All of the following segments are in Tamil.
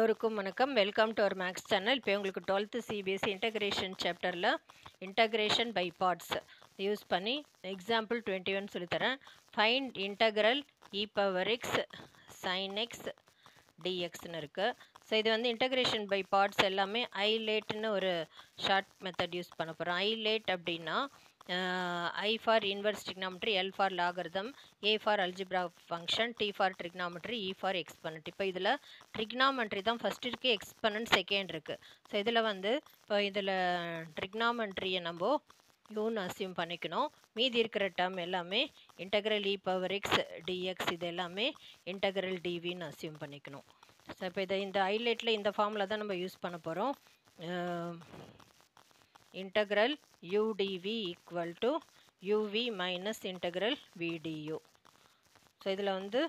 எல்லோருக்கும் வணக்கம். Welcome to our maths channel. இப்போ உங்களுக்கு 12th சிபிஎஸ்சி இன்டகிரேஷன் சாப்டரில் இன்டகிரேஷன் பை பார்ட்ஸ் யூஸ் பண்ணி எக்ஸாம்பிள் 21 சொல்லித்தரேன். Find integral E power X sine x டிஎக்ஸ்னு இருக்குது. ஸோ இது வந்து இன்டகிரேஷன் பை பார்ட்ஸ் எல்லாமே ஐலேட்னு ஒரு ஷார்ட் மெத்தட் யூஸ் பண்ண போகிறோம். ஐலேட் அப்படின்னா I for inverse trigonometry, L for logarithm, A for algebra function, T for trigonometry, E for exponent. இப்போ இதில் trigonometry தான் ஃபஸ்ட் இருக்குது, exponent செகண்ட் இருக்குது. ஸோ இதில் வந்து இப்போ இதில் trigonometryயை நம்ம யூன்னு அசியூம் பண்ணிக்கணும். மீதி இருக்கிற டேர்ம் எல்லாமே integral E power x dx இது எல்லாமே இன்டகரல் டிவின்னு அசியூம் பண்ணிக்கணும். ஸோ இப்போ இதை இந்த ஐலேட்டில் இந்த ஃபார்மில் தான் நம்ம யூஸ் பண்ண போகிறோம். integral u dv equal to uv minus integral v du. So இதில் வந்து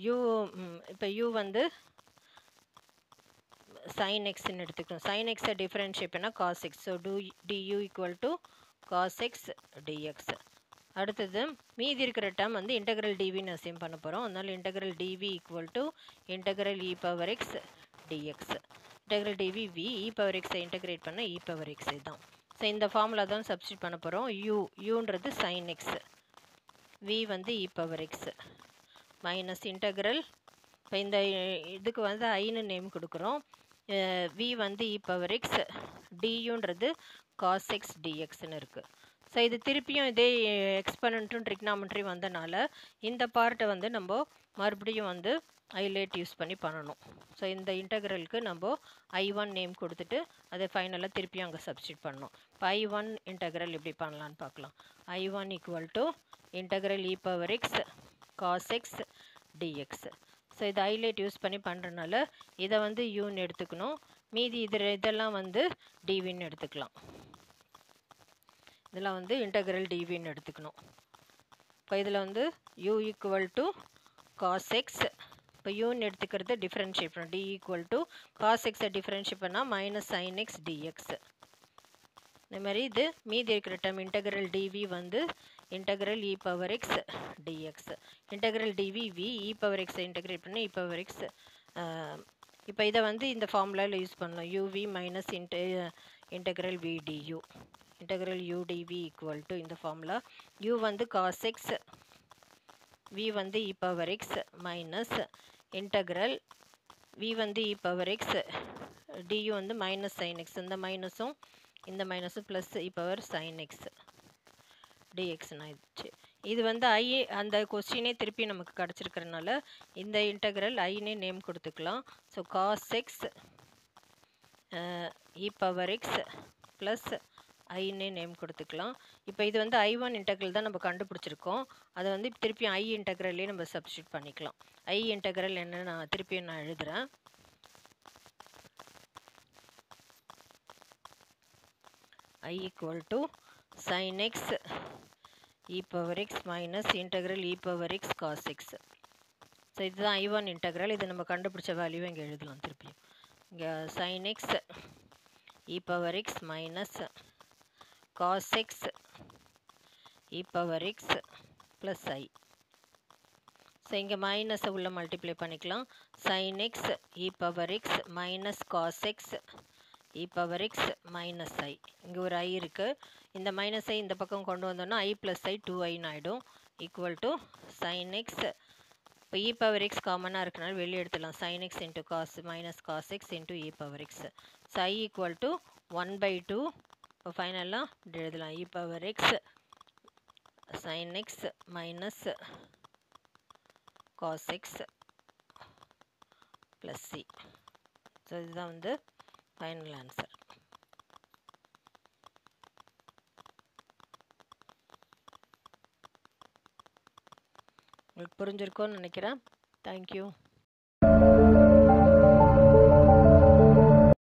u இப்போ u வந்து sin xன்னு எடுத்துக்கணும். sin x டிஃபரன்ஷியேட் பண்ணால் cos x. So du equal to cos x dx. அடுத்தது மீதி இருக்கிற டேர்ம் வந்து இன்டெக்ரல் டிவின்னு அசியூம் பண்ண போகிறோம். அதனால integral dv equal to integral e power x dx. Integral dv v e power x integrate பண்ண e பவர் x தான். ஸோ இந்த ஃபார்முலா தான் சப்ஸ்டியூட் பண்ண போகிறோம். யூன்றது சைன் எக்ஸ், வி வந்து e power x minus integral. இப்போ இந்த இதுக்கு வந்து ஐன்னு நேம் கொடுக்குறோம். வி வந்து e power X, டியூன்றது cos X டிஎக்ஸ்ன்னு இருக்குது. ஸோ இது திருப்பியும் இதே எக்ஸ்பனண்ட்டும் ட்ரிக்னாமெட்ரி வந்தனால இந்த பார்ட்டை வந்து நம்ம மறுபடியும் வந்து ஐலேட் யூஸ் பண்ணி பண்ணணும். ஸோ இந்த இன்டகிரலுக்கு நம்ம I1 நேம் கொடுத்துட்டு அதை ஃபைனலாக திருப்பியும் அங்கே சப்ஸ்டியூட் பண்ணணும். இப்போ I1 இன்டகிரல் எப்படி பண்ணலான்னு பார்க்கலாம். I1 equal to integral E power X cos X dx. So இதை ஐலேட் யூஸ் பண்ணி பண்ணுறதுனால இதை வந்து யூன்னு எடுத்துக்கணும். மீதி இதெல்லாம் வந்து டிவின்னு எடுத்துக்கலாம். இதெல்லாம் வந்து இன்டகிரல் டிவின்னு எடுத்துக்கணும். இப்போ இதில் வந்து u equal to cos x, இப்போ யூன்னு எடுத்துக்கிறது டிஃப்ரென்ஷியேட் பண்ணணும். டி ஈக்குவல் டு காஸ் எக்ஸை டிஃப்ரென்ஷியேட் பண்ணால் மைனஸ் சைன் எக்ஸ் டிஎக்ஸ். இந்த மாதிரி இது மீதி இருக்கிற டேர்ம் இன்டகிரல் டிவி வந்து இன்டகிரல் இ power x dx. Integral dv v e power எக்ஸை இன்டகிரேட் பண்ணி இ பவர் எக்ஸ். இப்போ இதை வந்து இந்த ஃபார்முலாவில் யூஸ் பண்ணணும். UV minus integral V du. Integral u dv equal to இந்த ஃபார்முலா யூ வந்து காஸ் எக்ஸ், வி வந்து e power x minus integral v வந்து இ பவர் எக்ஸ் டியூ வந்து மைனஸ் சைன் எக்ஸ். இந்த மைனஸும் plus e power sin X டிஎக்ஸ்னு ஆயிடுச்சு. இது வந்து ஐ அந்த கொஸ்டினே திருப்பி நமக்கு கிடச்சிருக்கிறதுனால இந்த இன்டகிரல் ஐனே நேம் கொடுத்துக்கலாம். So cos X e power X plus ஐன்னே name கொடுத்துக்கலாம். இப்போ இது வந்து I1 இன்டகிரல் தான் நம்ம கண்டுபிடிச்சிருக்கோம். அதை வந்து திருப்பி ஐ இன்டகிரல்லே நம்ம சப்ஸ்டியூட் பண்ணிக்கலாம். ஐ இன்டகிரல் என்னன்னு நான் திருப்பியும் எழுதுகிறேன். I equal to sin x e power x minus integral E power X cos x. So இதுதான் I1 இன்டகிரல். இது நம்ம கண்டுபிடிச்ச வேல்யூவை இங்கே எழுதலாம். திருப்பியும் இங்கே sine x e power x minus cos x e power x plus I. So இங்கே மைனஸை உள்ள மல்டிப்ளை பண்ணிக்கலாம். sin x e power x minus cos x e power x minus I. இங்கே ஒரு I இருக்குது. இந்த மைனஸை இந்த பக்கம் கொண்டு வந்தோம்னா I ப்ளஸ் I 2Iன்னு ஆகிடும். Equal to sin x. இப்போ இ பவர் எக்ஸ் காமனாக இருக்கனால வெளியே எடுத்துடலாம். sin x into cos minus cos x into e power x. So I equal to 1/2. இப்போ ஃபைனலாக எழுதலாம் e power X sign x minus cos x plus c. So இதுதான் வந்து ஃபைனல் ஆன்சர். உங்களுக்கு புரிஞ்சிருக்கோன்னு நினைக்கிறேன். தேங்க்யூ.